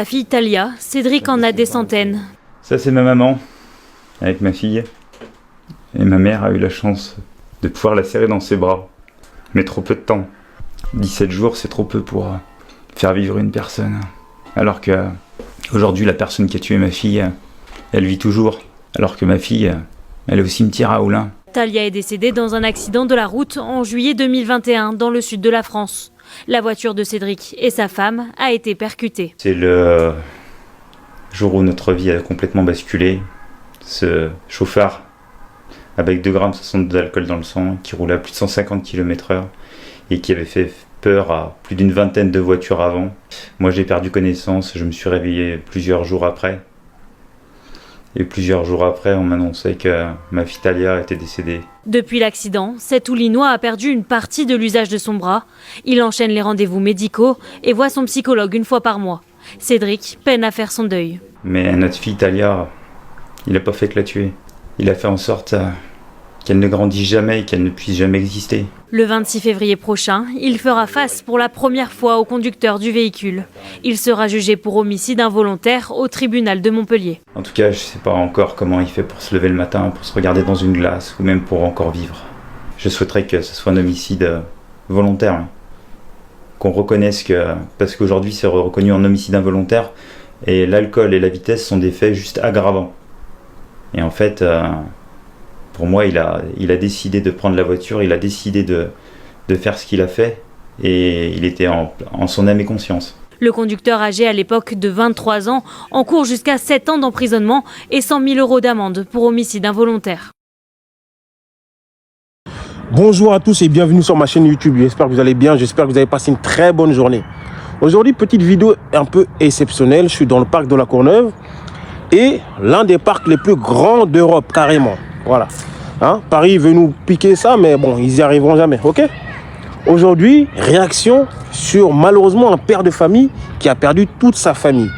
La fille Talia, Cédric en a des centaines. Ça c'est ma maman, avec ma fille. Et ma mère a eu la chance de pouvoir la serrer dans ses bras. Mais trop peu de temps. 17 jours c'est trop peu pour faire vivre une personne. Alors que aujourd'hui la personne qui a tué ma fille, elle vit toujours. Alors que ma fille, elle est au cimetière à Oulin. Talia est décédée dans un accident de la route en juillet 2021 dans le sud de la France. La voiture de Cédric et sa femme a été percutée. C'est le jour où notre vie a complètement basculé. Ce chauffard avec 2,62 g d'alcool dans le sang, qui roulait à plus de 150 km/h et qui avait fait peur à plus d'une vingtaine de voitures avant. Moi j'ai perdu connaissance, je me suis réveillé plusieurs jours après. Et plusieurs jours après, on m'annonçait que ma fille Talia était décédée. Depuis l'accident, cet Oulinois a perdu une partie de l'usage de son bras. Il enchaîne les rendez-vous médicaux et voit son psychologue une fois par mois. Cédric peine à faire son deuil. Mais notre fille Talia, il n'a pas fait que la tuer. Il a fait en sorte qu'elle ne grandisse jamais et qu'elle ne puisse jamais exister. Le 26 février prochain, il fera face pour la première fois au conducteur du véhicule. Il sera jugé pour homicide involontaire au tribunal de Montpellier. En tout cas, je ne sais pas encore comment il fait pour se lever le matin, pour se regarder dans une glace ou même pour encore vivre. Je souhaiterais que ce soit un homicide volontaire. Qu'on reconnaisse que... Parce qu'aujourd'hui, c'est reconnu en homicide involontaire et l'alcool et la vitesse sont des faits juste aggravants. Et en fait... Pour moi, il a décidé de prendre la voiture, il a décidé de faire ce qu'il a fait et il était en son âme et conscience. Le conducteur âgé à l'époque de 23 ans encourt jusqu'à 7 ans d'emprisonnement et 100 000 € d'amende pour homicide involontaire. Bonjour à tous et bienvenue sur ma chaîne YouTube. J'espère que vous allez bien, j'espère que vous avez passé une très bonne journée. Aujourd'hui, petite vidéo un peu exceptionnelle. Je suis dans le parc de la Courneuve et l'un des parcs les plus grands d'Europe, carrément. Voilà. Hein? Paris veut nous piquer ça, mais bon, ils y arriveront jamais. Ok? Aujourd'hui, réaction sur malheureusement un père de famille qui a perdu toute sa famille.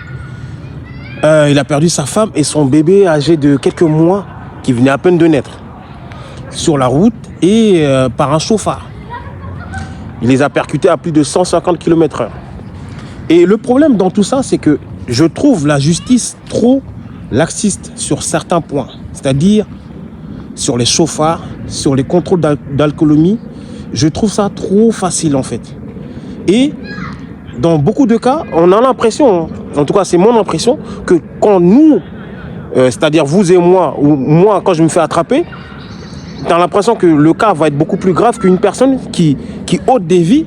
Il a perdu sa femme et son bébé âgé de quelques mois qui venait à peine de naître sur la route et par un chauffard. Il les a percutés à plus de 150 km/h. Et le problème dans tout ça, c'est que je trouve la justice trop laxiste sur certains points. C'est-à-dire sur les chauffards, sur les contrôles d'alcoolémie. Je trouve ça trop facile en fait. Et dans beaucoup de cas, on a l'impression, en tout cas c'est mon impression, que quand nous, c'est-à-dire vous et moi, ou moi quand je me fais attraper, tu as l'impression que le cas va être beaucoup plus grave qu'une personne qui ôte des vies,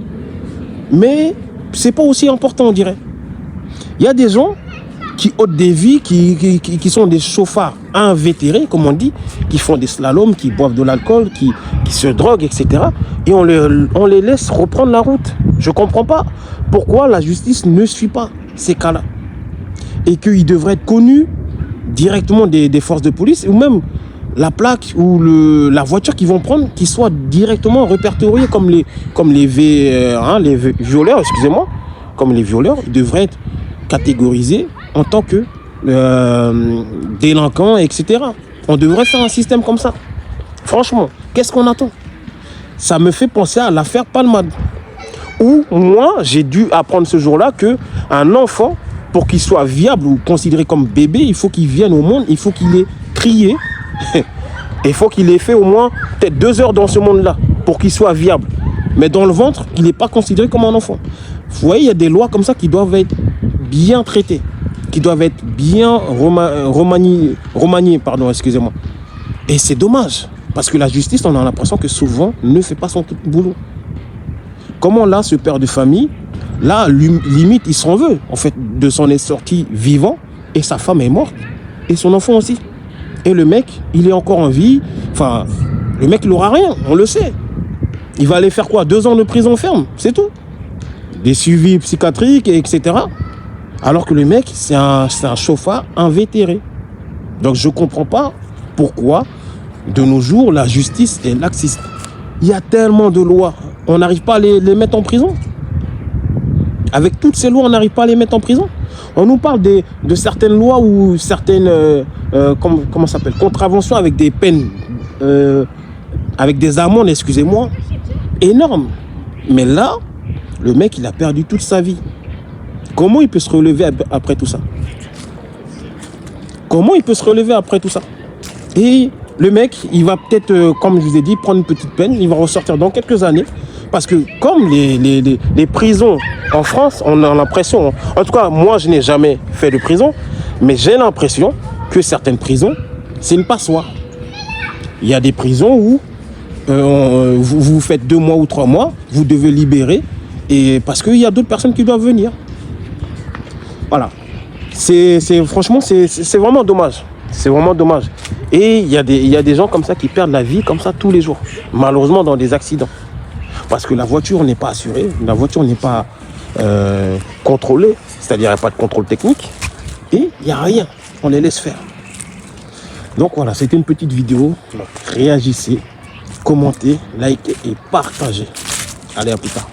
mais c'est pas aussi important on dirait. Il y a des gens qui ôtent des vies, qui sont des chauffards invétérés, comme on dit, qui font des slaloms, qui boivent de l'alcool, qui se droguent, etc. Et on les laisse reprendre la route. Je ne comprends pas pourquoi la justice ne suit pas ces cas-là. Et qu'ils devraient être connus directement des forces de police, ou même la plaque ou la voiture qu'ils vont prendre, qui soit directement répertoriée comme les violeurs, excusez-moi, comme les violeurs, ils devraient être catégorisés en tant que délinquants, etc. On devrait faire un système comme ça. Franchement, qu'est-ce qu'on attend? Ça me fait penser à l'affaire Palmade, où moi, j'ai dû apprendre ce jour-là qu'un enfant, pour qu'il soit viable ou considéré comme bébé, il faut qu'il vienne au monde, il faut qu'il ait crié, il faut qu'il ait fait au moins peut-être 2 heures dans ce monde-là, pour qu'il soit viable. Mais dans le ventre, il n'est pas considéré comme un enfant. Vous voyez, il y a des lois comme ça qui doivent être bien traitées, qui doivent être bien remaniées, pardon, excusez-moi. Et c'est dommage, parce que la justice, on a l'impression que souvent, ne fait pas son boulot. Comment là, ce père de famille, là, limite, il s'en veut, en fait, de s'en est sorti vivant, et sa femme est morte, et son enfant aussi. Et le mec, il est encore en vie, enfin, le mec, il n'aura rien, on le sait. Il va aller faire quoi? 2 ans de prison ferme, c'est tout. Des suivis psychiatriques, etc. Alors que le mec, c'est un chauffard invétéré. Donc je ne comprends pas pourquoi, de nos jours, la justice est laxiste. Il y a tellement de lois, on n'arrive pas à les mettre en prison. Avec toutes ces lois, on n'arrive pas à les mettre en prison. On nous parle de certaines lois ou certaines comment ça s'appelle, contraventions avec des peines, avec des amendes, excusez-moi, énormes. Mais là, le mec, il a perdu toute sa vie. Comment il peut se relever après tout ça? Comment il peut se relever après tout ça? Et le mec, il va peut-être, comme je vous ai dit, prendre une petite peine. Il va ressortir dans quelques années. Parce que comme les prisons en France, on a l'impression... En tout cas, moi, je n'ai jamais fait de prison. Mais j'ai l'impression que certaines prisons, c'est une passoire. Il y a des prisons où vous faites 2 mois ou 3 mois, vous devez libérer. Et parce qu'il y a d'autres personnes qui doivent venir. Voilà. Franchement, c'est vraiment dommage. C'est vraiment dommage. Et il y a des gens comme ça qui perdent la vie comme ça tous les jours. Malheureusement dans des accidents. Parce que la voiture n'est pas assurée, la voiture n'est pas contrôlée. C'est-à-dire qu'il n'y a pas de contrôle technique. Et il n'y a rien. On les laisse faire. Donc voilà, c'était une petite vidéo. Réagissez, commentez, likez et partagez. Allez, à plus tard.